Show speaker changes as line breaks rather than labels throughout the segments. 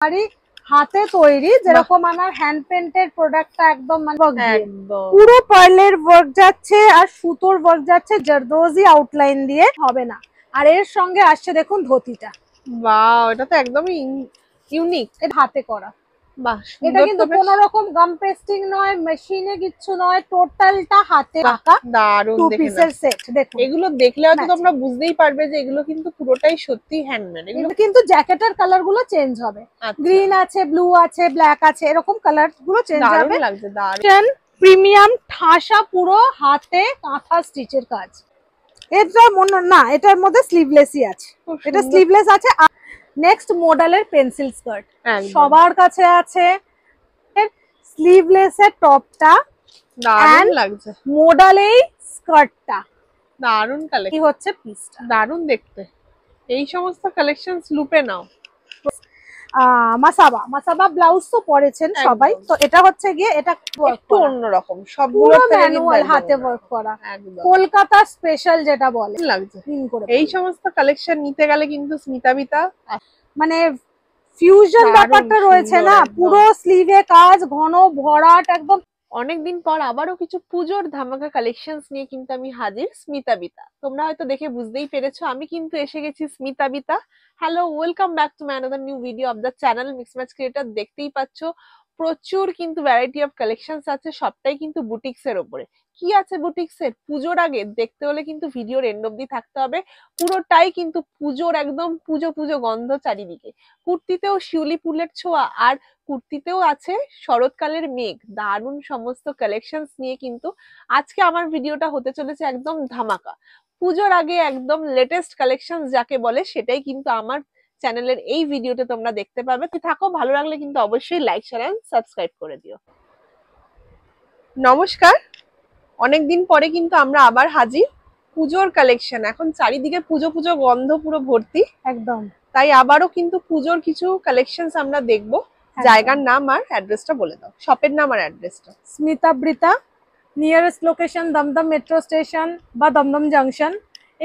আমারই হাতে তৈরি, যেরকম আমার হ্যান্ড পেন্টেড প্রোডাক্টটা একদম মানে পুরো পার্লের ওয়ার্ক যাচ্ছে আর সুতোর ওয়ার্ক যাচ্ছে, জারদোজি আউটলাইন দিয়ে হবে না। আর এর সঙ্গে আসছে দেখুন ধুতিটা,
বাহ এটা তো একদমই ইউনিক,
এটা হাতে করা।
বাহ
এটা কিন্তু কোনো রকম গাম পেস্টিং নয়, মেশিনে কিচ্ছু নয়, টোটালটা হাতে আঁকা
দারুণ।
টু পিসের সেট। দেখুন
এগুলো দেখলে হয়তো তোমরা বুঝতেই পারবে যে এগুলো কিন্তু পুরোটাই সত্যি হ্যান্ডমেড।
এগুলো কিন্তু জ্যাকেটের কালার গুলো চেঞ্জ হবে, গ্রিন আছে, ব্লু আছে, ব্ল্যাক আছে, এরকম কালার গুলো চেঞ্জ হবে।
দারুণ লাগছে, দারুণ
প্রিমিয়াম ঠাসা পুরো হাতে কাঁথা স্টিচের কাজ। এটা মনে না, এটার মধ্যে স্লিভলেসই আছে, এটা স্লিভলেস আছে। নেক্সট মডেলের পেন্সিল স্কার্ট সবার কাছে আছে, স্লিভলেসের টপটা
দারুণ লাগছে,
মডেলেই স্কার্টটা
দারুণ কালেকশন।
কি হচ্ছে পিসটা
দারুণ দেখতে। এই সমস্ত কালেকশনস লুপে নাও।
মাসাবা ব্লাউজ তো পরেছেন সবাই, তো এটা হচ্ছে গিয়ে এটা
একটু অন্যরকম, সবগুলো
ম্যানুয়াল হাতে ওয়ার্ক করা, কলকাতা স্পেশাল যেটা বলে
লাগছে। এই সমস্ত কালেকশন নিতে গেলে কিন্তু স্মিতাবিতা
মানে ফিউশন ব্যাপারটা রয়েছে না, পুরো স্লিভে কাজ, ঘন ভরাট একদম।
অনেকদিন পর আবারও কিছু পুজোর ধামাকা কালেকশনস নিয়ে কিন্তু আমি হাজির, স্মিতাবিতা। তোমরা হয়তো দেখে বুঝতেই পেরেছো আমি কিন্তু এসে গেছি Smitabita. Hello, welcome back to my another new video of the channel mix match creator. দেখতেই পাচ্ছ প্রচুর কিন্তু ভ্যারাইটি অফ কালেকশনস আছে, সবটাই কিন্তু বুটিক্স এর উপরে। কি আছে বুটিক্স এর পুজোর আগে দেখতে হলে কিন্তু ভিডিওর এন্ড অব্দি থাকতে হবে। পুরোটাই কিন্তু পুজোর একদম পুজো পুজো গন্ধ চারিদিকে। কুর্তিতেও শিউলি ফুলের ছোঁয়া, আর কুর্তিতেও আছে শরৎকালের মেঘ। দারুণ সমস্ত কালেকশনস নিয়ে কিন্তু আজকে আমার ভিডিওটা হতে চলেছে একদম ধামাকা। পুজোর আগে একদম লেটেস্ট কালেকশন যাকে বলে, সেটাই কিন্তু আমার চ্যানেলের এই ভিডিওতে তোমরা দেখতে পাবে। থাকো, ভালো লাগলে কিন্তু অবশ্যই লাইক শেয়ার এন্ড সাবস্ক্রাইব করে দিও। নমস্কার, অনেকদিন পরে কিন্তু আমরা আবার হাজির পুজোর কালেকশন। এখন চারিদিকে পুজো পুজো গন্ধ পুরো ভর্তি
একদম,
তাই আবারও কিন্তু পুজোর কিছু কালেকশনস আমরা দেখবো। জায়গার নাম আর অ্যাড্রেসটা বলে দাও, শপের নাম আর অ্যাড্রেসটা।
Smitabrita, nearest location Dum Dum metro station বা দমদম জাংশন।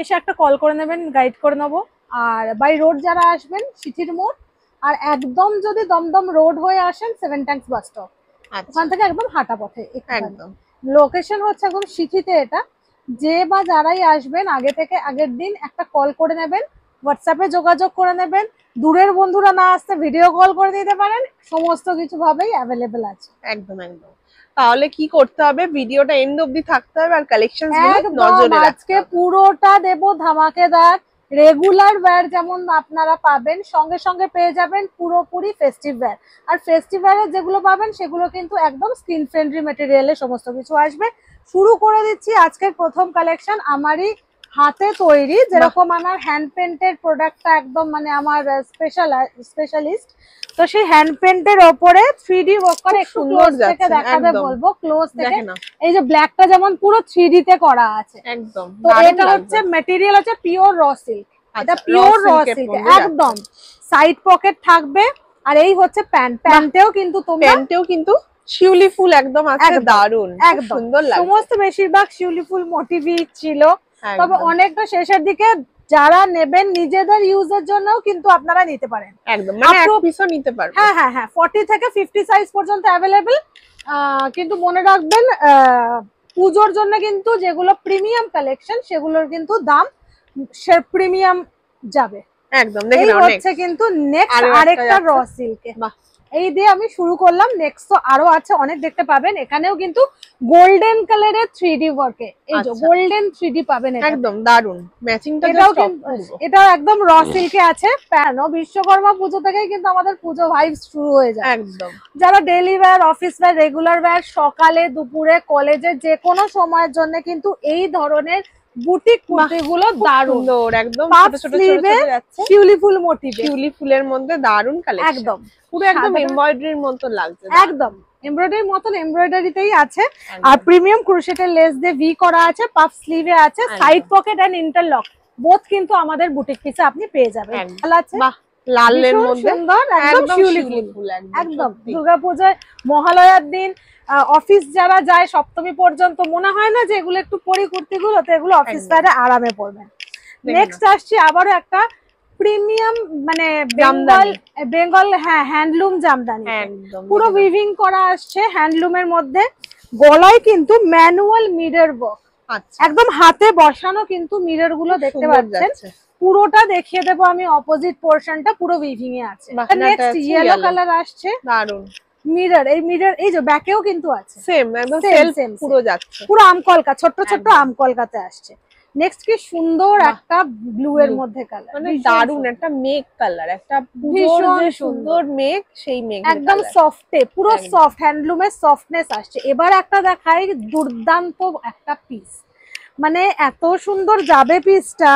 এসে একটা কল করে নেবেন, গাইড করে নেবো। আর বাই রোড যারা আসবেন সিটির মোড়, আর একদম যদি দমদম রোড হয়ে আসেন 7 ট্যাঙ্কস বাস স্টপ, ওখান থেকে একদম হাঁটা পথে। একদম লোকেশন হচ্ছে একদম সিটিতে। এটা যে বা যারাই আসবেন আগে থেকে আগের দিন একটা কল করে নেবেন, হোয়াটসঅ্যাপে যোগাযোগ করে নেবেন। দূরের বন্ধুরা না আসতে ভিডিও কল করে দিতে পারেন, সমস্ত কিছু ভাবেই অ্যাভেলেবেল আছে।
একদম একদম। তাহলে কি করতে হবে, ভিডিওটা এন্ড অবধি থাকতে হবে আর কালেকশনস গুলো নজরে রাখতে হবে।
আজকে পুরোটা দেব ধামাকেদার। রেগুলার ওয়্যার যেমন আপনারা পাবেন, সঙ্গে সঙ্গে পেয়ে যাবেন পুরোপুরি ফেস্টিভ ওয়্যার। আর ফেস্টিভ ওয়্যারে যেগুলো পাবেন সেগুলো কিন্তু একদম স্কিন ফ্রেন্ডলি মেটেরিয়ালে সমস্ত কিছু আসবে। শুরু করে দিচ্ছি আজকের প্রথম কালেকশন, আমারই হাতে তৈরি, যেরকম আমার হ্যান্ড পেন্টেড প্রোডাক্টটা একদম মানে আমার স্পেশালিস্ট। তো সেই হ্যান্ড পেন্টের ওপরে 3D ওয়ার্ক করে, একটু ক্লোজ থেকে দেখাবে বলবো, ক্লোজ থেকে। এই যে ব্ল্যাকটা যেমন পুরো 3D তে করা আছে একদম। তো এটা হচ্ছে ম্যাটেরিয়াল হচ্ছে পিওর র সিল্ক, এটা পিওর র সিল্ক একদম। সাইড পকেট থাকবে। আর এই হচ্ছে প্যান্ট, প্যান্টেও কিন্তু
শিউলি ফুল একদম আছে, দারুন একদম সুন্দর লাগছে।
সমস্ত বেশিরভাগ শিউলি ফুল মোটিভই ছিল, তবে অনেকটা শেষের দিকে যারা নেবেন নিজেদের ইউজের জন্যও কিন্তু আপনারা নিতে পারেন।
একদম মানে এক পিসও নিতে পারবেন।
হ্যাঁ হ্যাঁ হ্যাঁ, 40 থেকে 50 সাইজ পর্যন্ত অ্যাভেলেবেল। কিন্তু মনে রাখবেন পুজোর জন্য কিন্তু যেগুলো প্রিমিয়াম কালেকশন সেগুলোর কিন্তু দাম প্রিমিয়াম যাবে একদম। দেখেন হচ্ছে কিন্তু নেক্সট আরেকটা র সিল্কে, এই দিয়ে আমি শুরু করলাম। নেক্সট তো আরো আছে অনেক, দেখতে পাবেন। এখানেও কিন্তু গোল্ডেন কালারের 3D ওয়ার্কে, এই যে গোল্ডেন 3D পাবেন,
একদম দারুন ম্যাচিংটা।
এটা একদম র সিল্কে আছে। প্যান ও বিশ্বকর্মা পুজো থেকেই কিন্তু আমাদের পুজো ভাইবস শুরু হয়ে যায় একদম। যারা daily wear, office wear, regular wear, সকালে দুপুরে কলেজে যে কোনো সময়ের জন্য কিন্তু এই ধরনের বুটিক কুর্তিগুলো দারুণ একদম। ছোট ছোট যাচ্ছে শিউলি ফুল মোটিভ,
শিউলি ফুলের মধ্যে দারুণ কালেকশন, একদম পুরো একদম এমব্রয়ডারির মতো লাগছে,
একদম এমব্রয়ডারির মতন এমব্রয়ডারিতেই আছে। আর প্রিমিয়াম ক্রোশেটের লেস দিয়ে ভি করা আছে, পাফ স্লিভে আছে, side pocket and interlock both কিন্তু আমাদের বুটিক পিসে আপনি পেয়ে যাবেন। ভালো আছে,
লালের মধ্যে
সুন্দর একদম শিউলি ফুল একদম। দুর্গাপূজায় মহালয়ার দিন অফিস যারা যায় সপ্তমী পর্যন্ত, মনে হয় না যে এগুলো একটু পরি কুর্তিগুলো, তো এগুলো অফিস ওয়্যারে আরামে পরবেন। নেক্সট আসছি আবারও একটা প্রিমিয়াম মানে
জামদানি।
বেঙ্গল, হ্যাঁ হ্যান্ডলুম জামদানি,
একদম
পুরো উইভিং করা আসছে হ্যান্ডলুমের মধ্যে। গলায় কিন্তু ম্যানুয়াল মিরর ওয়ার্ক,
আচ্ছা
একদম হাতে বসানো কিন্তু মিরর গুলো দেখতে পাচ্ছেন। পুরোটা দেখিয়ে দেবো আমি, অপোজিট পোর্শনটা পুরো উইভিং এ আছে। নেক্সট ইয়েলো কালার আসছে,
দারুন
মিরর, এই মিরর এই যে ব্যাকেও কিন্তু আছে,
সেম একদম সেলফ পুরো যাচ্ছে,
পুরো আমকলকা, ছোট ছোট আমকলকাতে আসছে। নেক্সট কি সুন্দর একটা ব্লু এর মধ্যে কালার,
মানে দারুন একটা মেঘ কালার, একটা ভীষণ সুন্দর মেঘ, সেই মেঘ
একদম সফটে, পুরো সফট হ্যান্ডলুমের সফটনেস আসছে। এবার একটা দেখাই দুর্দান্ত একটা পিস, মানে এত সুন্দর যাবে পিসটা।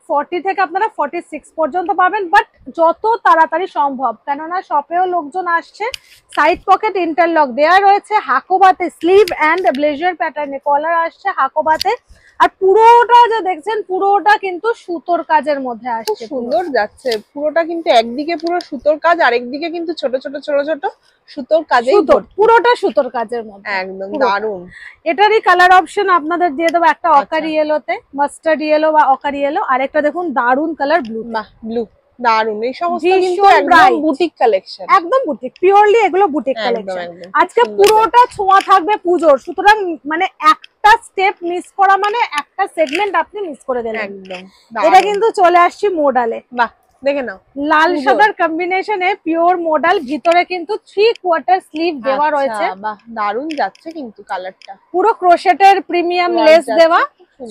40 থেকে আপনারা 46 পর্যন্ত পাবেন, বাট যত তাড়াতাড়ি সম্ভব, কেননা শপেও লোকজন আসছে। সাইড পকেট ইন্টারলক দেওয়া রয়েছে, হাকোবাতে স্লিভ অ্যান্ড ব্লেজার প্যাটার্নে কলার আসছে হাকোবাতে। আর পুরোটা যে দেখছেন পুরোটা কিন্তু সুতোর কাজের মধ্যে আসছে,
সুন্দর যাচ্ছে পুরোটা কিন্তু একদিকে পুরো সুতোর কাজ, আরেকদিকে কিন্তু ছোট ছোট ছোট ছোট সুতোর কাজে,
পুরোটা সুতোর কাজের মধ্যে
একদম দারুন।
এটারই কালার অপশন আপনাদের দিয়ে দেবো, একটা অকারি ইয়েলোতে, মাস্টার্ড ইয়েলো বা অকারি ইয়েলো, আর একটা দেখুন দারুন কালার ব্লু।
ব্লু দারুন, এই সমস্ত কিন্তু একদম বুটিক কালেকশন,
একদম বুটিক, পিওরলি এগুলো বুটিক কালেকশন। আজকে পুরোটা ছোঁয়া থাকবে পুজোর, সুতরাং মানে একটা স্টেপ মিস করা মানে একটা সেগমেন্ট আপনি মিস করে দিলেন একদম। এটা কিন্তু চলে আসছে মোডালে,
বাহ দেখে নাও,
লাল সাদার কম্বিনেশনে পিওর মোডাল, ভিতরে কিন্তু 3/4 স্লিভ দেওয়া রয়েছে।
বাহ দারুন যাচ্ছে কিন্তু কালারটা,
পুরো ক্রোশেটের প্রিমিয়াম লেস দেওয়া,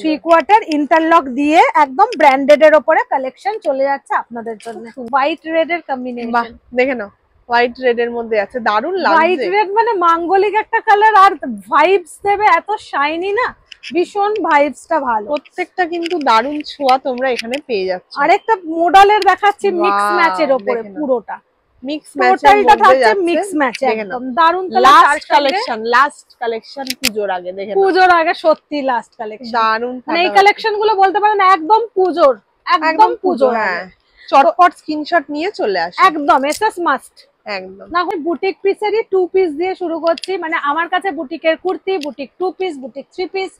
3/4 ইন্টারলক দিয়ে একদম ব্র্যান্ডেড এর উপরে কালেকশন চলে যাচ্ছে আপনাদের জন্য। হোয়াইট রেড এর কম্বিনেশন
দেখে নাও, হোয়াইট রেড এর মধ্যে আছে, দারুন লাগছে।
হোয়াইট রেড মানে মাঙ্গলিক একটা কালার, আর ভাইবস দেবে এত শাইনি না, ভীষণ ভাইবসটা ভালো।
প্রত্যেকটা কিন্তু দারুন ছোঁয়া তোমরা এখানে পেয়ে যাচ্ছ।
আরেকটা মডেলের দেখাচ্ছি মিক্স ম্যাচের উপরে, পুরোটা
মিক্স ম্যাচের মধ্যে যাচ্ছে,
মিক্স ম্যাচ একদম দারুন
লাস্ট কালেকশন পুজোর আগে, দেখে
পুজোর আগে সত্যি লাস্ট কালেকশন
দারুন।
মানে এই কালেকশন গুলো বলতে পারেন একদম পুজোর, একদম পুজোর।
হ্যাঁ চটপট স্ক্রিনশট নিয়ে চলে আসে,
একদম এটা মাস্ট
একদম।
না হয় বুটিক পিসেরই 2 পিস দিয়ে শুরু করছি, মানে আমার কাছে বুটিকের kurti, boutique 2 piece, boutique 3 piece,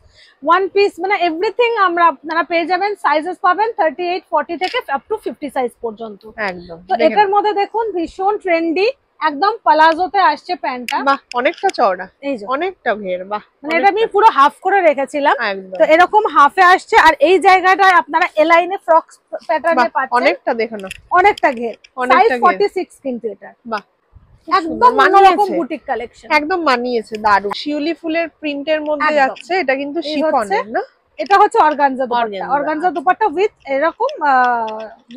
1 piece, মানে এভরিথিং আপনারা পেয়ে যাবেন। সাইজেস পাবেন 38, 40 থেকে আপ টু 50 সাইজ পর্যন্ত
একদম।
তো এটার মধ্যে দেখুন ভীষণ ট্রেন্ডি, একদম প্লাজোতে আসছে প্যান্টটা,
বাহ অনেকটা চওড়া,
এই যে
অনেকটা ঘের, বাহ
মানে এটা আমি পুরো হাফ করে রেখেছিলাম, তো এরকম হাফে আসছে। আর এই জায়গাটায় আপনারা এলাইনে ফ্রক প্যাটার্নে পাচ্ছেন,
অনেকটা দেখো না,
অনেকটা ঘের, সাইজ 46 কিন্তু এটা। বাহ একদম অন্যরকম বুটিক কালেকশন, একদম
মানিয়েছে, দারুণ। শিউলি ফুলের প্রিন্টের মধ্যে যাচ্ছে, এটা কিন্তু শিফনের না,
এটা হচ্ছে organza dupatta, organza dupatta with এরকম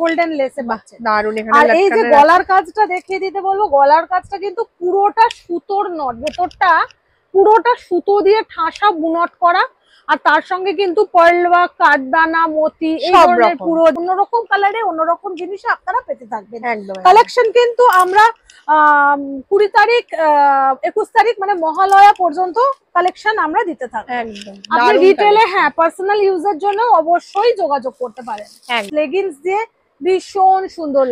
গোল্ডেন লেসে পাচ্ছেন,
দারুণ। এখানে
আর এই যে গলার কাজটা দেখিয়ে দিতে বলবো, গলার কাজটা কিন্তু পুরোটা সুতোর নট, ভেতরটা পুরোটা সুতো দিয়ে ঠাসা বুনট করা, আর তার সঙ্গে কিন্তু পার্ল ওয়ার্ক, কাঠদানা, মতি, এই ধরনের পুরো অন্যরকম কালারে অন্যরকম জিনিস আপনারা পেতে থাকবেন। কালেকশন কিন্তু আমরা 20 তারিখ 21 তারিখ মানে মহালয়া পর্যন্ত কালেকশন আমরা দিতে থাকবো একদম। আপনি রিটেলে হ্যাঁ পার্সোনাল ইউজের জন্য অবশ্যই যোগাযোগ করতে পারেন। লেগিংস দিয়ে ভীষণ সুন্দর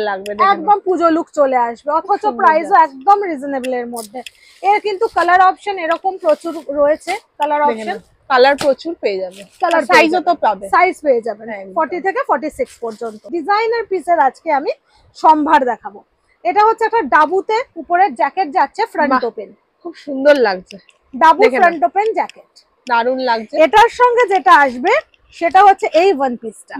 লাগবে, একদম পুজো লুক চলে আসবে, অথচ প্রাইসও একদম রিজনেবল এর মধ্যে। এর কিন্তু কালার অপশন এরকম প্রচুর রয়েছে, কালার অপশন
কালার প্রচুর পেয়ে যাবে, কালার সাইজও তো পাবে,
সাইজ পেয়ে যাবেন 40 থেকে 46 পর্যন্ত। ডিজাইনার পিসের আজকে আমি সম্ভার দেখাবো। এটা হচ্ছে একটা ডাবুতে উপরের জ্যাকেট যাচ্ছে, ফ্রন্ট ওপেন,
খুব সুন্দর লাগছে,
ডাবু ফ্রন্ট ওপেন জ্যাকেট
দারুণ লাগছে।
এটার সঙ্গে যেটা আসবে সেটা হচ্ছে এই ওয়ান পিসটা।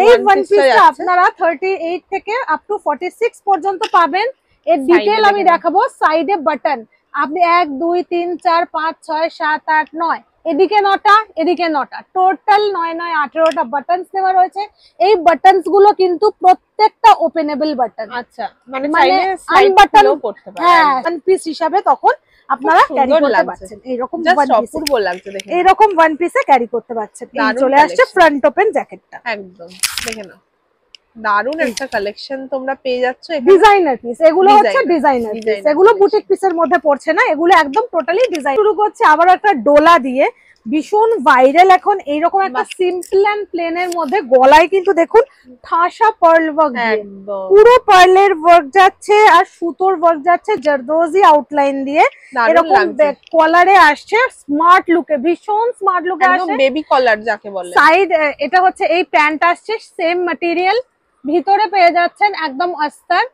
এই ওয়ান পিসটা আপনারা 38 থেকে আপ টু 46 পর্যন্ত পাবেন। এর ডিটেইল আমি দেখাবো। সাইডে বাটন আপনি 1 2 3 4 5 6 7 8 9 এদিকে 9টা এদিকে 9টা, টোটাল 9 9 18টা বাটনস দেওয়া রয়েছে। এই বাটনস গুলো কিন্তু প্রত্যেকটা ওপেনেবল বাটন,
আচ্ছা মানে চাইলে
সাইড বাটন
করতে পারেন,
হ্যাঁ ওয়ান পিস হিসাবে তখন আপনারা ক্যারি করতে পারছেন। এইরকম
অপূর্ব লাগছে দেখে,
এইরকম ওয়ান পিসে ক্যারি করতে পারছেন। এই চলে আসছে ফ্রন্ট ওপেন জ্যাকেটটা,
একদম দেখে নাও দারুন একটা কালেকশন তোমরা পেয়ে যাচ্ছ।
ডিজাইনার পিস এগুলো হচ্ছে, ডিজাইনার পিস এগুলো বুটিক পিসের মধ্যে পড়ছে না, এগুলো একদম টোটালি ডিজাইন। শুরু করছে আবার একটা ডোলা দিয়ে, ভীষণ ভাইরাল এখন এইরকম একটা সিম্পল এন্ড প্লেনের মধ্যে। গলায় কিন্তু দেখুন ঠাসা পার্ল ওয়ার্ক, পুরো পার্লের ওয়ার্ক যাচ্ছে আর সুতোর ওয়ার্ক যাচ্ছে জারদোজি আউটলাইন দিয়ে। এরকম কলারে আসছে, স্মার্ট লুকে, ভীষণ স্মার্ট লুকে আসছে,
বেবি কলার যাকে বলে।
সাইড এটা হচ্ছে এই প্যান্ট আসছে সেম ম্যাটেরিয়াল, ভিতরে পেয়ে যাচ্ছেন একদম অস্তার।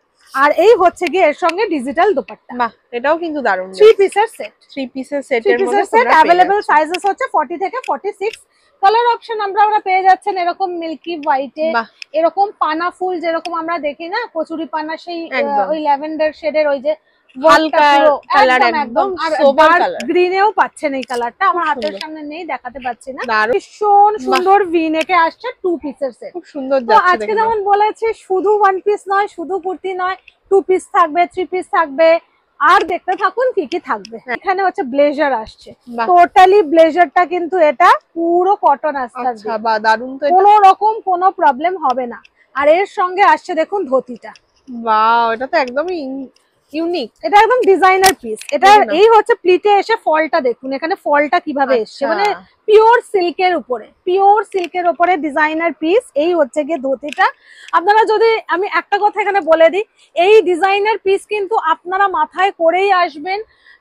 আর এই হচ্ছে কি এর সঙ্গে ডিজিটাল দোপাট্টা।
বাহ, এটাও কিন্তু দারুণ।
3 পিসের সেট,
3 পিসের সেটের মধ্যে
সেট अवेलेबल সাইজেস হচ্ছে 40 থেকে 46। কালার অপশন আমরা পেয়ে যাচ্ছেন এরকম মিল্কি হোয়াইটে, এরকম পানা ফুল যেরকম আমরা দেখি না কচুরি পানা, সেই ওই ল্যাভেন্ডার শেডের ওই যে
হালকা কালার, একদম সোবার কালার।
গ্রিনেও পাচ্ছেন এই কালারটা, আমার হাতের সামনে নেই দেখাতে পাচ্ছি না। ভীষণ সুন্দর ভি-নেকে আসছে 2 পিসের সেট,
খুব সুন্দর
যাচ্ছে। তো আজকে যেমন বলেছি শুধু 1 পিস নয়, শুধু কুর্তি নয়, 2 পিস থাকবে, 3 পিস থাকবে। আর দেখতে থাকুন কি কি থাকবে। এখানে হচ্ছে ব্লেজার আসছে, টোটালি ব্লেজারটা কিন্তু এটা পুরো কটন আসছে।
আচ্ছা, বাহ দারুন। তো
কোনো রকম কোনো প্রবলেম হবে না। আর এর সঙ্গে আসছে দেখুন ধুতিটা,
বাহ এটা তো একদমই ইউনিক,
এটা একদম ডিজাইনার পিস। এটা এই হচ্ছে প্লিটে এসে ফলটা দেখুন, এখানে ফলটা কিভাবে এসছে, মানে পিওর সিল্কের উপরে, পিওর সিল্কের উপরে ডিজাইনার পিস। এই হচ্ছে গিয়ে ধুতিটা। আপনারা যদি, আমি একটা কথা এখানে বলে দিই, এই ডিজাইনার পিস কিন্তু আপনারা মাথায় করেই আসবেন,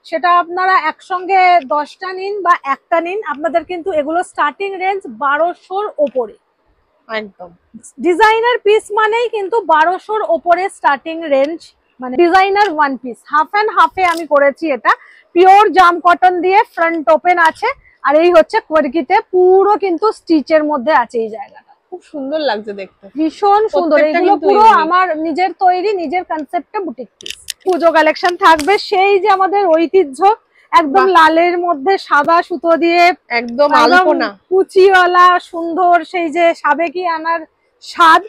সেটা আপনারা একসঙ্গে 10টা নিন বা একটা নিন, আপনাদের কিন্তু এগুলো স্টার্টিং রেঞ্জ 1200-র ওপরে।
একদম
ডিজাইনার পিস মানেই কিন্তু 1200-র ওপরে স্টার্টিং রেঞ্জ, মানে ডিজাইনার 1 পিস। হাফ এন্ড হাফে আমি করেছি, এটা পিওর জাম কটন দিয়ে, ফ্রন্ট ওপেন আছে। আর এই হচ্ছে কোয়ার্কিতে পুরো কিন্তু স্টিচের মধ্যে আছে এই জায়গাটা,
খুব সুন্দর লাগছে দেখতে,
ভীষণ সুন্দর। এগুলো পুরো আমার নিজের তৈরি, নিজের কনসেপ্টে বুটিক পিস। পুজো কালেকশন থাকবে, সেই যে আমাদের ঐতিহ্য, একদম লালের মধ্যে সাদা সুতো দিয়ে
একদম আলপনা
কুচিওয়ালা সুন্দর, সেই যে সাবেকি আনার স্বাদ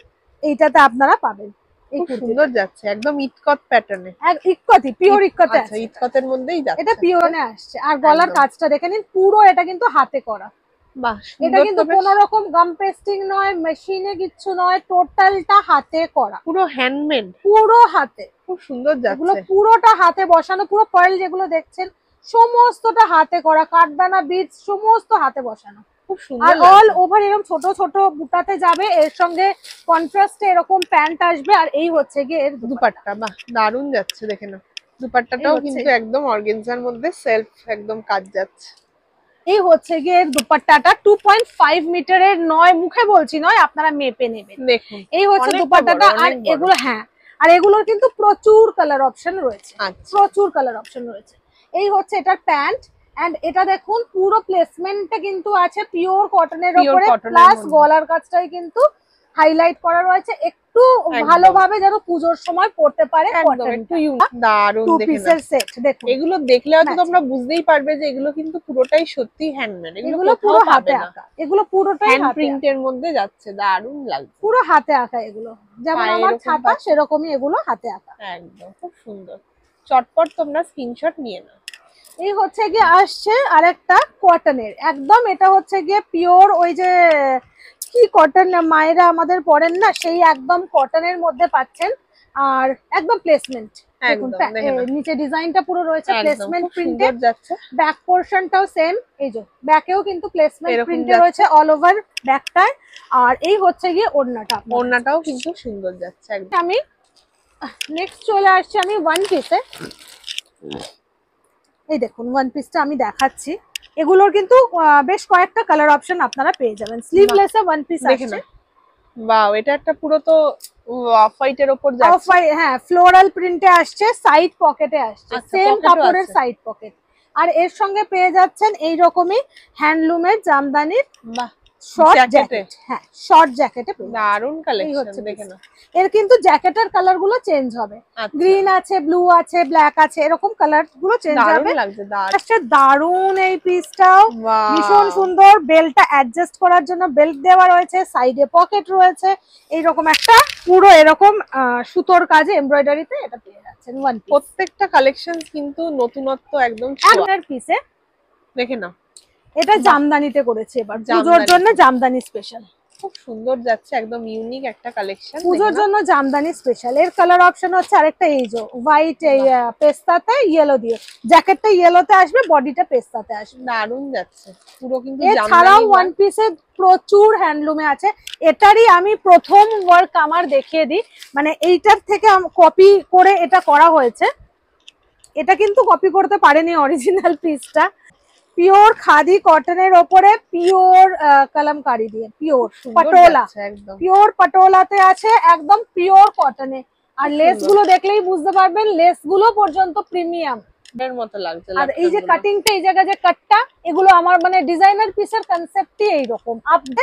এইটাতে আপনারা পাবেন।
খুব সুন্দর যাচ্ছে, একদম ইটকট প্যাটার্নে,
ইটকতি, পিওর ইটকতে।
আচ্ছা, ইটকতের মধ্যেই যাচ্ছে,
এটা পিওরে আসছে। আর গলার কাজটা দেখে নিন, পুরো এটা কিন্তু হাতে করা।
বাহ,
এটা কিন্তু কোনো রকম গাম পেস্টিং নয়, মেশিনে কিচ্ছু নয়, টোটালটা হাতে করা,
পুরো হ্যান্ডমেড,
পুরো হাতে।
খুব সুন্দর যাচ্ছে,
এগুলো পুরোটা হাতে বসানো, পুরো পার্ল যেগুলো দেখছেন সমস্তটা হাতে করা, কাঠদানা বিটস সমস্ত হাতে বসানো,
খুব সুন্দর।
আর অল ওভার এরকম ছোট ছোট বুটাতে যাবে, এর সঙ্গে কন্ট্রাস্টে এরকম প্যান্ট আসবে। আর এই হচ্ছে গিয়ে এর
দুপাট্টা, বাহ দারুন যাচ্ছে, দেখে নাও দুপাট্টাটাও কিন্তু একদম অর্গানজার মধ্যে সেলফ একদম কাজ যাচ্ছে।
এই হচ্ছে গিয়ে এর দুপাট্টাটা 2.5 মিটারের নয়, মুখে বলছি নয়, আপনারা মেপে নেবেন।
দেখুন
এই হচ্ছে দুপাট্টাটা। আর এগুলো, হ্যাঁ, আর এগুলোর কিন্তু প্রচুর কালার অপশন রয়েছে, প্রচুর কালার অপশন রয়েছে। এই হচ্ছে এটার প্যান্ট, এন্ড এটা দেখুন পুরো প্লেসমেন্টটা কিন্তু আছে পিওর কটনের উপরে, প্লাস গলার কাজটাই কিন্তু হাইলাইট করা রয়েছে একটু ভালোভাবে, যেন পুজোর সময় পড়তে পারে।
দারুণ
পিসের সেট দেখুন,
এগুলো দেখলে হয়তো তোমরা বুঝতেই পারবে যে এগুলো কিন্তু পুরোটাই সত্যি হ্যান্ডমেড,
এগুলো পুরো হাতে আঁকা, এগুলো পুরোটাই
হ্যান্ড প্রিন্টের মধ্যে যাচ্ছে, দারুণ লাগছে,
পুরো হাতে আঁকা। এগুলো যেমন আমার ছাতা সেরকমই এগুলো হাতে আঁকা,
একদম খুব সুন্দর। চটপট তোমরা স্ক্রিনশট নিয়ে নাও।
এই হচ্ছে গিয়ে আসছে আরেকটা কটনের, একদম এটা হচ্ছে গিয়ে পিওর ওই যে কি কটন মায়েরা আমাদের পরেন না, সেই একদম কটনের মধ্যে পাচ্ছেন। আর একদম প্লেসমেন্ট, নিচে ডিজাইনটা পুরো রয়েছে প্লেসমেন্ট প্রিন্টে, ব্যাক পোরশনটাও সেম, এই যে ব্যাকেও কিন্তু প্লেসমেন্ট প্রিন্টে রয়েছে অল ওভার ব্যাকটায়। আর এই হচ্ছে গিয়ে ওড়নাটা,
ওড়নাটাও কিন্তু সুন্দর যাচ্ছে একদম।
আমি নেক্সট চলে আসছি আমি 1 পিসে। এই দেখুন 1 পিসটা আমি দেখাচ্ছি, এগুলোর কিন্তু বেশ কয়েকটা কালার অপশন আপনারা পেয়ে যাবেন। স্লিভলেসে 1 পিস আছে,
ওয়াও এটা একটা পুরো তো অফ হোয়াইটের উপর যাচ্ছে,
অফ হোয়াইট, হ্যাঁ ফ্লোরাল প্রিন্টে আসছে, সাইড পকেটে আসছে, সেম কাপড়ের সাইড পকেট। আর এর সঙ্গে পেয়ে যাচ্ছেন এই রকমই হ্যান্ডলুমের জামদানির শর্ট জ্যাকেট, হ্যাঁ শর্ট জ্যাকেটে
দারুন কালেকশন। দেখেন
এর কিন্তু জ্যাকেটের কালার গুলো চেঞ্জ হবে, গ্রিন আছে, ব্লু আছে, ব্ল্যাক আছে, এরকম কালার গুলো চেঞ্জ হবে। আচ্ছা দারুন এই পিসটাও ভীষণ সুন্দর, বেল্টটা অ্যাডজাস্ট করার জন্য বেল্ট দেওয়া রয়েছে, সাইডে পকেট রয়েছে, এইরকম একটা পুরো এরকম সুতোর কাজে এমব্রয়ডারিতে এটা পেয়ে যাচ্ছেন।
প্রত্যেকটা কালেকশন কিন্তু নতুনত্ব একদম
পিসে।
দেখে নাও
এটা জামদানিতে করেছে এবার পুজোর জন্য, জামদানি স্পেশাল,
খুব সুন্দর যাচ্ছে, একদম ইউনিক একটা কালেকশন।
পুজোর জন্য জামদানি স্পেশাল। এর কালার অপশন হচ্ছে আরেকটা, এই যে হোয়াইট পেস্তাতে ইয়েলো দিয়ে, জ্যাকেটটা ইয়েলোতে আসবে, বডিটা পেস্তাতে আসবে।
দারুণ যাচ্ছে পুরো কিন্তু।
এছাড়াও ওয়ান পিসের প্রচুর হ্যান্ডলুমে আছে। এটারই আমি প্রথম ওয়ার্ক আমার দেখিয়ে দিই, মানে এইটার থেকে কপি করে এটা করা হয়েছে। এটা কিন্তু কপি করতে পারেনি অরিজিনাল পিসটা। পিওর খাদি কটনের ওপরে পিওর কালামকারি দিয়ে, পিওর পাটোলা, পিওর পাটোলাতে আছে, একদম পিওর কটনে। আর লেস গুলো দেখলেই বুঝতে পারবেন, লেস গুলো পর্যন্ত প্রিমিয়াম
এর মতো লাগছে।
আর এই যে কাটিংটা, এই জায়গা যে কাটটা, এগুলো আমার মানে ডিজাইনার পিসের কনসেপ্টই এইরকম। আপনি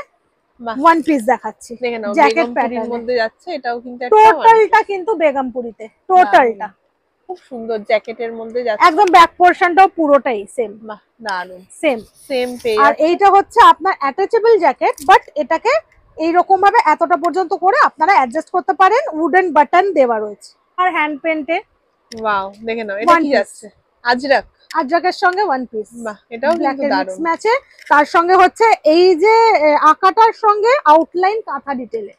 ওয়ান পিস দেখাচ্ছি, জ্যাকেট প্যাটার্নের মধ্যে যাচ্ছে। এটাও কিন্তু টোটালটা কিন্তু বেগমপুরিতে, টোটালটা
খুব সুন্দর জ্যাকেটের মধ্যে যাচ্ছে,
একদম ব্যাক পোরশনটাও পুরোটাই সেম।
বাহ দারুণ,
সেম পেয়ে। আর এইটা হচ্ছে আপনার অ্যাটাচেবল জ্যাকেট, বাট এটাকে এইরকম ভাবে এতটা পর্যন্ত করে আপনারা অ্যাডজাস্ট করতে পারেন, উডেন বাটন দেওয়া রয়েছে। আর হ্যান্ড পেন্টে,
ওয়াও দেখে নাও, এটা কি যাচ্ছে আজরাক,
আজরাকের সঙ্গে ওয়ান পিস।
বাহ এটাও কিন্তু দারুণ
ম্যাচে। তার সঙ্গে হচ্ছে এই যে আঁকাটার সঙ্গে আউটলাইন কাঁথা ডিটেলে,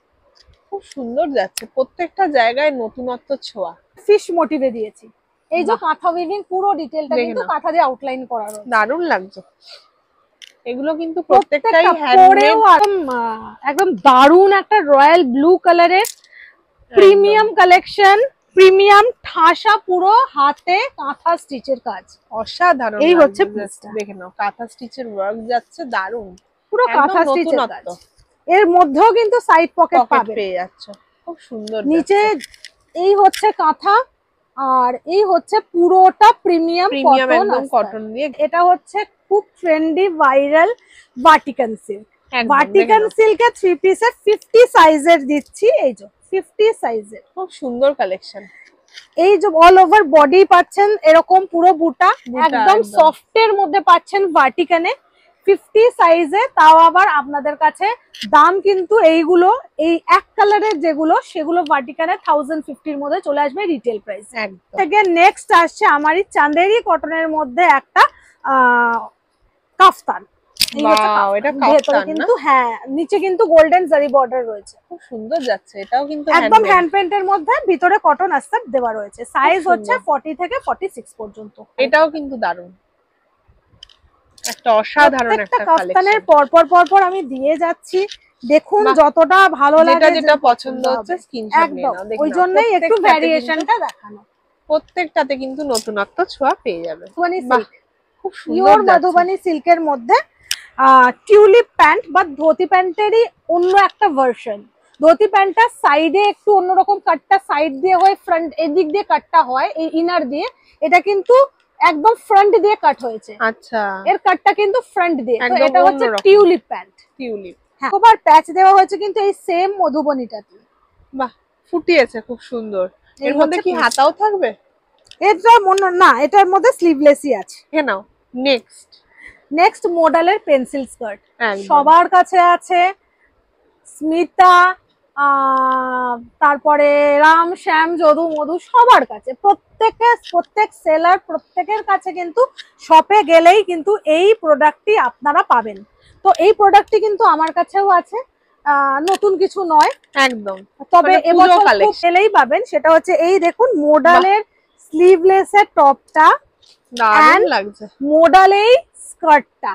খুব সুন্দর যাচ্ছে। প্রত্যেকটা জায়গায় নতুনত্ব ছোঁয়া।
ফিশ মোটিভে দিয়েছি। এই যে কাঁথা উইভিং পুরো ডিটেলটা কিন্তু কাঁথা দিয়ে আউটলাইন করা রয়েছে,
দারুণ লাগছে। এগুলো কিন্তু প্রত্যেকটাই হ্যান্ডমেড,
একদম দারুণ একটা রয়্যাল ব্লু কালারের প্রিমিয়াম কালেকশন, প্রিমিয়াম ঠাসা, পুরো হাতে কাঁথা স্টিচের কাজ,
অসাধারণ।
এই হচ্ছে
দেখে নাও, কাঁথা স্টিচের ওয়ার্ক যাচ্ছে, দারুণ
পুরো কাঁথা স্টিচের কাজ। এর মধ্যেও কিন্তু সাইড পকেট পাবে,
পেয়ে যাচ্ছে, খুব সুন্দর।
নিচে এই হচ্ছে কাঁথা, আর এই হচ্ছে পুরোটা প্রিমিয়াম
কটন দিয়ে।
এটা হচ্ছে খুব trendy viral Vatican silk. Vatican সিল্কে 3 পিসের 50 সাইজের দিচ্ছি, এই যে 50 সাইজের
খুব সুন্দর কালেকশন।
এই যে অল ওভার বডি পাচ্ছেন এরকম পুরো বুটা, একদম সফটের মধ্যে পাচ্ছেন ভাটিকানে 50 সাইজে। তাও আবার আপনাদের কাছে দাম কিন্তু এইগুলো, এই এক কালারের যেগুলো, সেগুলো ভাটিকানে 1050 মধ্যে চলে আসবে রিটেল প্রাইস। থেকে নেক্সট আসছে আমারই চান্দেরি কটনের মধ্যে একটা কাফতান। কিন্তু হ্যাঁ, নিচে কিন্তু গোল্ডেন জারি বর্ডার রয়েছে,
খুব সুন্দর যাচ্ছে। এটাও কিন্তু
একদম হ্যান্ড পেন্টের মধ্যে, ভিতরে কটন আস্তর দেওয়া রয়েছে। সাইজ হচ্ছে 40 থেকে 46 পর্যন্ত।
এটাও কিন্তু দারুণ, একটা অসাধারণ একটা
কাফতানের পরপর আমি দিয়ে যাচ্ছি। দেখুন যতটা ভালো লাগে,
যেটা পছন্দ হচ্ছে স্ক্রিনশট নিয়ে নাও।
ওই জন্যই একটু ভ্যারিয়েশনটা দেখানো।
প্রত্যেকটাতে কিন্তু নতুনত্ব ছোঁয়া পেয়ে যাবে।
খুব সুন্দর মধুবানী সিল্কের মধ্যে টিউলিপ প্যান্ট বা ধুতি প্যান্টেরই অন্য একটা ভার্সন। ধুতি প্যান্টটা সাইডে একটু অন্যরকম কাটটা সাইড দিয়ে হয়, ফ্রন্ট এদিক দিয়ে কাটটা হয় এই ইনার দিয়ে। এটা কিন্তু একদম ফ্রন্ট দিয়ে কাট হয়েছে।
আচ্ছা,
এর কাটটা কিন্তু ফ্রন্ট দিয়ে। তো এটা হচ্ছে টিউলিপ প্যান্ট।
টিউলিপ,
হ্যাঁ, ওভার প্যাচ দেওয়া হয়েছে কিন্তু এই সেম মধুবনীটাতে।
বাহ, ফুটিয়েছে খুব সুন্দর। এর মধ্যে কি হাতাও থাকবে?
এটা মনে না, এটার মধ্যে স্লিভলেসই আছে।
হ্যাঁ নাও,
নেক্সট মডেলের পেন্সিল স্কার্ট সবার কাছে আছে। স্মিতা, তারপরে রাম, শ্যাম, যদু, মধু, সবার কাছে, প্রত্যেক সেলার প্রত্যেকের কাছে কিন্তু শপে গেলেই কিন্তু এই প্রোডাক্টটি আপনারা পাবেন। তো এই প্রোডাক্টটি কিন্তু আমার কাছেও আছে, নতুন কিছু নয় একদম। তবে এবছর এলেই পাবেন। সেটা হচ্ছে এই দেখুন মোডালের স্লিভলেসের টপটা,
দারুণ লাগছে।
মোডালেই স্কার্টটা,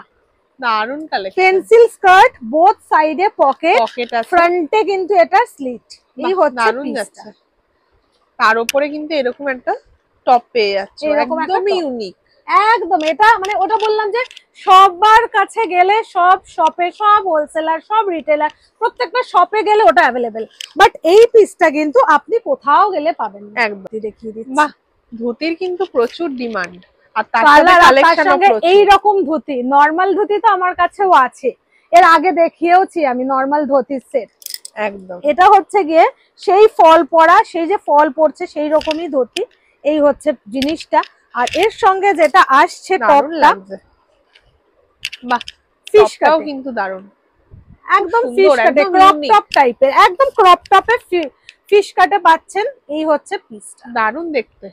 দারুণ কালেকশন।
পেন্সিল স্কার্ট, বোথ সাইডে পকেট আছে, ফ্রন্টে কিন্তু এটা স্লিট। এই হচ্ছে
দারুণ যাচ্ছে। তার উপরে কিন্তু এরকম একটা টপ পেয়ে যাচ্ছে, একদম ইউনিক।
একদম, এটা মানে ওটা বললাম যে সবার কাছে গেলে, সব শপে, সব হোলসেলার, সব রিটেলার, প্রত্যেকটা শপে গেলে ওটা অ্যাভেলেবেল। বাট এই পিসটা কিন্তু আপনি কোথাও গেলে পাবেন না।
একদম দেখিয়ে দিচ্ছি। বাহ, ধুতির কিন্তু প্রচুর ডিমান্ড। আর তার
সঙ্গে এইরকম ধুতি, নরমাল ধুতি তো আমার কাছেও আছে, এর আগে দেখিয়েওছি আমি নরমাল ধুতির সেট।
একদম,
এটা হচ্ছে গিয়ে সেই ফল পড়া, সেই যে ফল পড়ছে সেই রকমই ধুতি। এই হচ্ছে জিনিসটা। আর এর সঙ্গে যেটা আসছে টপটা,
বাহ, ফিশ কাটও কিন্তু দারুণ,
একদম ফিশ কাটে, ক্রপ টপ টাইপের, একদম ক্রপ টপে ফিশ কাটে পাচ্ছেন। এই হচ্ছে পিসটা,
দারুণ দেখতে।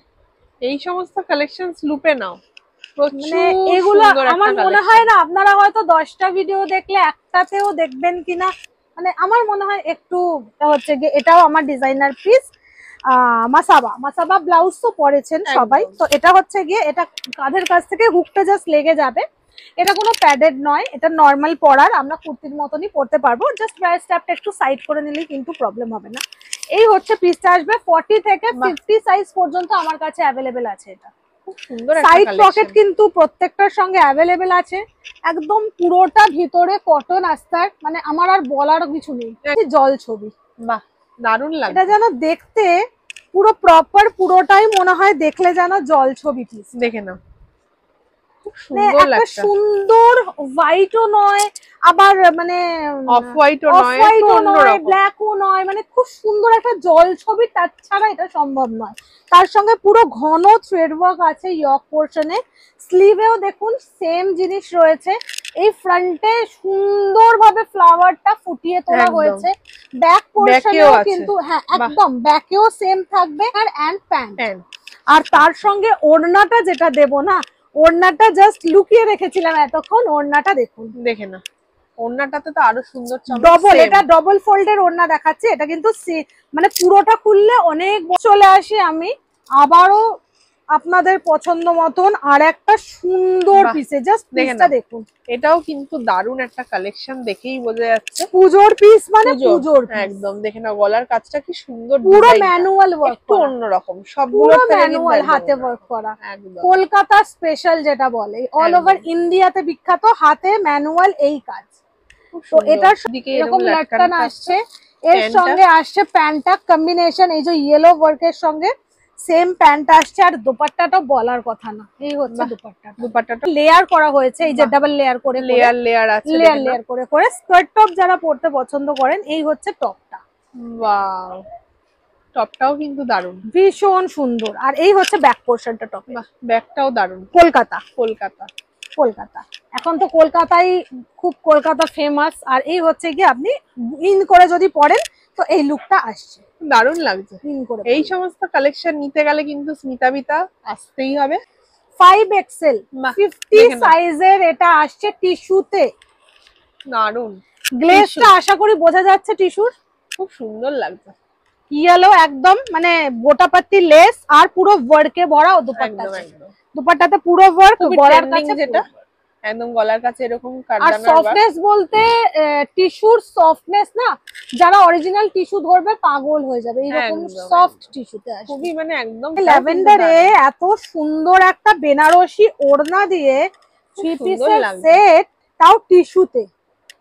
এই সমস্ত কালেকশনস লুপে নাও,
মানে এগুলো আমার মনে হয় না আপনারা হয়তো 10টা ভিডিও দেখলে একটাতেও দেখবেন কিনা মানে আমার মনে হয় একটু হচ্ছে গিয়ে এটাও আমার ডিজাইনার পিস। মাসাবা ব্লাউজ তো পরেছেন সবাই, তো এটা হচ্ছে গিয়ে এটা কাঁধের কাছ থেকে হুকটা জাস্ট লেগে যাবে। এটা কোনো প্যাডেড নয়, এটা নর্মাল পরার, আমরা কুর্তির মতনই পরতে পারবো, জাস্ট ব্রাইস স্ট্র্যাপটা একটু সাইড করে নিলেই কিন্তু প্রবলেম হবে না। এই হচ্ছে পিসটা আসবে 40 থেকে 50 সাইজ পর্যন্ত আমার কাছে অ্যাভেলেবেল আছে। এটা
খুব সুন্দর
সাইড পকেট কিন্তু প্রত্যেকটার সঙ্গে অ্যাভেলেবেল আছে। একদম পুরোটা ভিতরে কটন আস্তার, মানে আমার আর বলার কিছু নেই। জল ছবি,
বাহ দারুণ লাগে।
এটা যেন দেখতে পুরো প্রপার, পুরোটাই মনে হয় দেখলে যেন জল ছবি পিস।
দেখে নাও খুব সুন্দর লাগছে,
সুন্দর হোয়াইটও নয় আবার মানে
অফ হোয়াইটও নয়,
ব্ল্যাকও নয়, মানে খুব সুন্দর একটা জল ছবি, তার ছাড়া এটা সম্ভব নয়। তার সঙ্গে পুরো ঘন থ্রেড ওয়ার্ক আছে ইয়ক পোর্শনে, স্লিভেও দেখুন সেম জিনিস রয়েছে। এই ফ্রন্টে সুন্দরভাবে ফ্লাওয়ারটা ফুটিয়ে তোলা হয়েছে, ব্যাক পোর্শনেও কিন্তু হ্যাঁ একদম ব্যাকেও সেম থাকবে। আর প্যান্ট, আর তার সঙ্গে ওড়নাটা যেটা দেব না, ওড়নাটা জাস্ট লুকিয়ে রেখেছিলাম এতক্ষণ, ওড়নাটা দেখুন,
দেখে না ওড়নাটাতে তো আরো সুন্দর
ডবল, এটা ডবল ফোল্ডের ওড়না দেখাচ্ছে। এটা কিন্তু মানে পুরোটা খুললে অনেক চলে আসি আমি আবারও আপনাদের পছন্দ মতন আর একটা সুন্দর পিসে, জাস্ট পিসটা দেখুন।
এটাও কিন্তু দারুণ একটা কালেকশন, দেখেই বোঝা যাচ্ছে
পুজোর পিস, মানে পুজোর
একদম। দেখে না গলার কাজটা কি সুন্দর,
পুরো ম্যানুয়াল ওয়ার্ক,
একটু অন্যরকম, সবগুলো
ম্যানুয়াল হাতে ওয়ার্ক করা। কলকাতা স্পেশাল যেটা বলে, অল ওভার ইন্ডিয়াতে বিখ্যাত হাতে ম্যানুয়াল এই কাজ। তো এটার দিকে এরকম লটকান আসছে, এর সঙ্গে আসছে প্যান্টটা কম্বিনেশন, এই যে ইয়েলো ওয়ার্কের সঙ্গে সেম প্যান্ট আসছে। আর দোপাট্টাটা বলার কথা না, এই হচ্ছে দোপাট্টাটা লেয়ার করা হয়েছে, এই যে ডাবল লেয়ার করে,
লেয়ার আছে,
লেয়ার করে স্কার্ট টপ যারা পরতে পছন্দ করেন, এই হচ্ছে টপটা।
ওয়াও, টপটাও কিন্তু দারুণ,
ভীষণ সুন্দর। আর এই হচ্ছে ব্যাক পোরশনটা, টপ
ব্যাকটাও দারুণ।
কলকাতা এখন তো কলকাতায় খুব, কলকাতা ফেমাস। আর এই হচ্ছে কি আপনি ইন করে যদি পরেন তো এই লুকটা আসছে,
দারুণ লাগছে। এই সমস্ত কালেকশন নিতে গেলে কিন্তু স্মিতাবিতা আসতেই হবে।
5XL 50 সাইজের এটা আসছে টিস্যুতে,
দারুণ।
গ্লেজটা আশা করি বোঝা যাচ্ছে টিস্যুর,
খুব সুন্দর লাগছে।
ইয়েলো একদম, মানে গোটাপাতি লেস আর পুরো ওয়ার্কে ভরা দুপাট্টা, দুপাট্টাতে পুরো ওয়ার্ক, গলার কাছে যেটা
একদম গলার কাছে এরকম
আর সফটনেস বলতে টিস্যুর সফটনেস না, যারা অরিজিনাল টিস্যু ধরবে পাগল হয়ে যাবে, এরকম সফট টিস্যুতে আসে।
খুবই মানে একদম
ল্যাভেন্ডারে এত সুন্দর একটা বেনারসি ওড়না দিয়ে 3 পিসের সেট, তাও টিস্যুতে,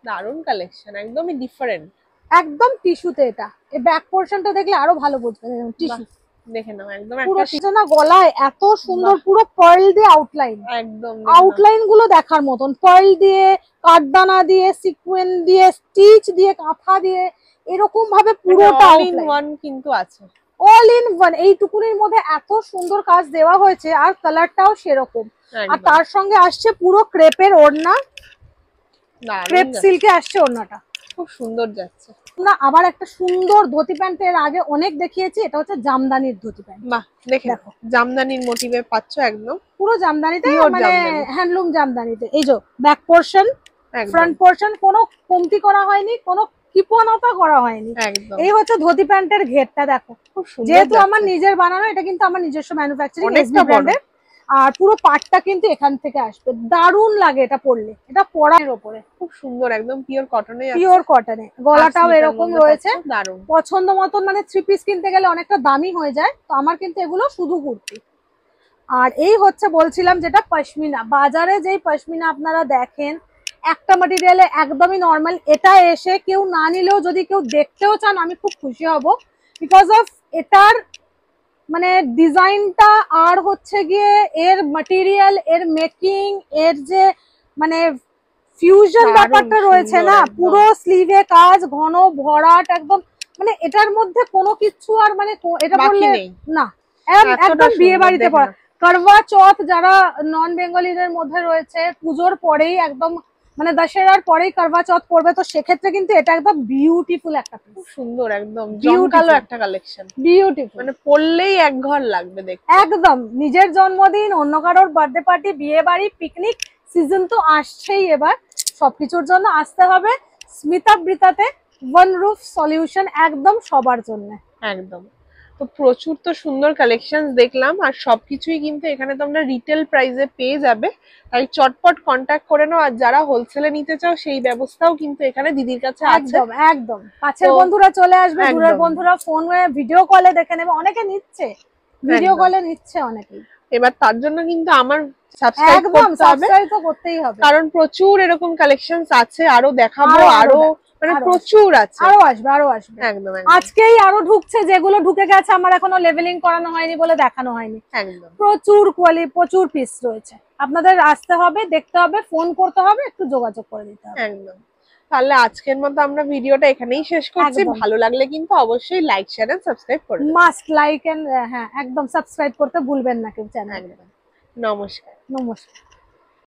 দারুণ কালেকশন, একদমই ডিফারেন্ট,
একদম টিস্যুতে। এটা এই ব্যাক পোরশনটা দেখলে আরো ভালো বুঝবে, টিস্যু
দেখে নাও একদম
একটা না, গলায় এত সুন্দর পুরো পার্ল দিয়ে আউটলাইন,
একদম
আউটলাইন গুলো দেখার মতন, পার্ল দিয়ে, কাঠদানা দিয়ে, সিকোয়েন্স দিয়ে, স্টিচ দিয়ে, কাঁথা দিয়ে, এরকম ভাবে পুরোটা
অল ইন ওয়ান কিন্তু আছে,
অল ইন ওয়ান। এইটুকুনির মধ্যে এত সুন্দর কাজ দেওয়া হয়েছে, আর কালারটাও সেরকম। আর তার সঙ্গে আসছে পুরো ক্রেপের ওড়না, ক্রেপ সিল্কে আসছে ওড়নাটা,
খুব সুন্দর যাচ্ছে
না। আবার একটা সুন্দর ধুতি প্যান্টের আগে অনেক দেখিয়েছি, এটা হচ্ছে জামদানির ধুতি প্যান্ট।
বাহ, দেখো জামদানির মোটিভে পাচ্ছ, একদম
পুরো জামদানিতে, মানে হ্যান্ডলুম জামদানিতে। এই যে ব্যাক পোরশন, ফ্রন্ট পোরশন কোনো কমতি করা হয়নি, কোনো কৃপণতা করা হয়নি। এই হচ্ছে ধুতি প্যান্টের ঘেরটা দেখো, যেহেতু আমার নিজের বানানো, এটা কিন্তু আমার নিজস্ব ম্যানুফ্যাকচারিং এসবি ব্র্যান্ডের। আর পুরো পাটটা কিন্তু এখান থেকে আসবে, দারুণ লাগে এটা পরলে, এটা পরার উপরে
খুব সুন্দর, একদম পিওর কটনে,
পিওর কটনে। গলাটাও এরকম রয়েছে, দারুণ পছন্দ মতন। মানে 3 পিস কিনতে গেলে অনেকটা দামি হয়ে যায়, তো আমার কিন্তু এগুলো শুধু কুর্তি। আর এই হচ্ছে বলছিলাম যেটা পশমিনা, বাজারে যেই পশমিনা আপনারা দেখেন একটা ম্যাটেরিয়ালে একদমই নর্মাল, এটা এসে কেউ না নিলেও যদি কেউ দেখতেও চান আমি খুব খুশি হব, বিকজ অফ এটার মানে ডিজাইনটা, আর হচ্ছে গিয়ে এর ম্যাটেরিয়াল, এর মেকিং, এর যে মানে ফিউশন ব্যাপারটা রয়েছে না, পুরো স্লিভে কাজ, ঘন ভরাট একদম, মানে এটার মধ্যে কোনো কিছু আর মানে এটা বললে না, একদম বিয়ে বাড়িতে পড়া। করবা চৌথ যারা নন বেঙ্গলিদের মধ্যে রয়েছে, পুজোর পরেই একদম মানে দশেরার পরেই করবা চৌথ পড়বে, তো সেক্ষেত্রে কিন্তু এটা একদম বিউটিফুল একটা, খুব
সুন্দর, একদম জমকালো একটা কালেকশন,
বিউটিফুল,
মানে পরলেই এক ঘর লাগবে দেখতে।
একদম নিজের জন্মদিন, অন্য কারোর বার্থডে পার্টি, বিয়ে বাড়ি, পিকনিক সিজন তো আসছেই, এবার সবকিছুর জন্য আসতে হবে স্মিতাবৃতাতে। ওয়ান রুফ সলিউশন একদম সবার জন্য।
একদম। তো প্রচুর তো সুন্দর কালেকশন দেখলাম, আর সবকিছুই কিন্তু এখানে তোমরা রিটেল প্রাইসে পেয়ে যাবে, তাই চটপট কন্ট্যাক্ট করে নাও। আর যারা হোলসেলে নিতে চাও সেই ব্যবস্থাও কিন্তু এখানে দিদির কাছে আছে।
একদম একদম কাছের
তো
বন্ধুরা চলে আসবে, দূরের
একদম।
বন্ধুরা ফোনে ভিডিও কলে দেখে নেবে, অনেকে নিচ্ছে ভিডিও
একদম।
কলে নিচ্ছে অনেকেই।
এবার তার জন্য কিন্তু আমার সাবস্ক্রাইব
একদম
করতে হবে,
সাবস্ক্রাইব তো করতেই হবে,
কারণ প্রচুর এরকম কালেকশনস আছে, আরো দেখাবো,
আরো
আরো মানে
আরো
প্রচুর আছে।
আরো আসবে আরো আসবে।
একদম একদম
আজকেই আরো ঢুকছে, যেগুলো ঢুকে গেছে আমার এখনো লেভেলিং করানো হয়নি বলে দেখানো হয়নি।
একদম
প্রচুর প্রচুর পিস রয়েছে, আপনাদের আসতে হবে, দেখতে হবে, ফোন করতে হবে, একটু যোগাযোগ করে দিতে হবে।
একদম। তাহলে আজকের মতো আমরা ভিডিওটা এখানেই শেষ করছি।
একদম।
ভালো লাগলে কিন্তু অবশ্যই লাইক শেয়ার এন্ড সাবস্ক্রাইব করে দেবেন।
মাস্ট লাইক এন্ড হ্যাঁ একদম সাবস্ক্রাইব করতে ভুলবেন না কেউ চ্যানেল।
একদম। নমস্কার।
নমস্কার।